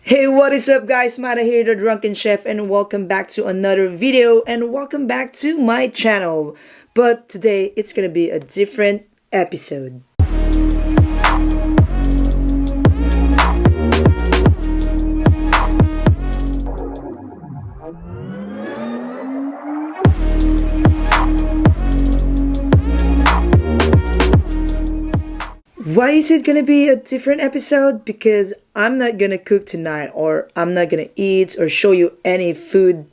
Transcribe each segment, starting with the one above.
Hey, what is up guys? Maidah here, the Drunken Chef, and welcome back to another video and welcome back to my channel. But today it's gonna be a different episode. Why is it gonna be a different episode? Because I'm not gonna cook tonight, or I'm not gonna eat or show you any food,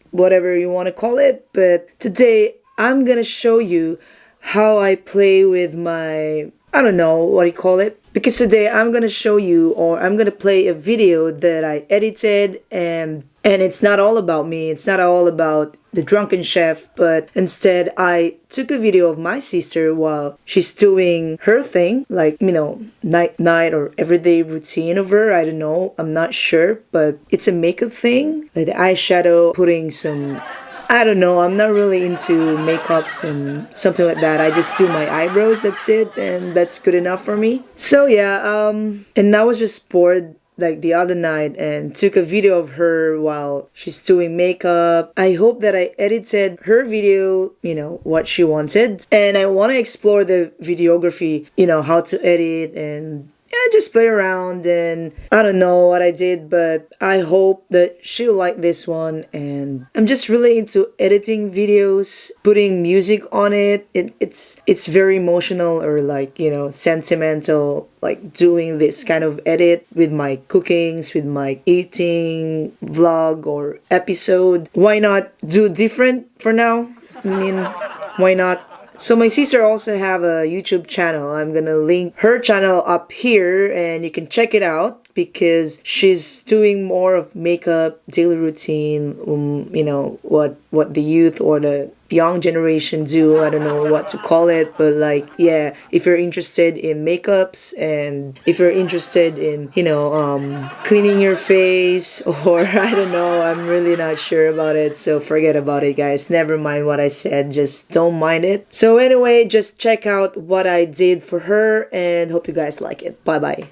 whatever you want to call it. But today I'm gonna show you how I play with my, I don't know what you call it. Because today I'm gonna show you, or I'm gonna play a video that I edited, and it's not all about me. It's not all about the Drunken Chef, but instead I took a video of my sister while she's doing her thing, like, night or everyday routine of her. I don't know, I'm not sure, but it's a makeup thing, like the eyeshadow, putting some, I don't know, I'm not really into makeups and something like that. I just do my eyebrows, that's it, and that's good enough for me. So yeah, and I was just bored like the other night and took a video of her while she's doing makeup. I hope that I edited her video, what she wanted. And I want to explore the videography, how to edit and just play around, and I don't know what I did, but I hope that she'll like this one. And I'm just really into editing videos, putting music on it. It's very emotional, or like, sentimental, like doing this kind of edit with my cookings, with my eating vlog or episode. Why not do different for now? Why not? So my sister also have a YouTube channel. I'm gonna link her channel up here and you can check it out, because she's doing more of makeup, daily routine, what the youth or the young generation do. I don't know what to call it, but like, yeah, if you're interested in makeups, and if you're interested in, cleaning your face, or I don't know, I'm really not sure about it, so forget about it guys. Never mind what I said, just don't mind it. So anyway, just check out what I did for her and hope you guys like it. Bye bye.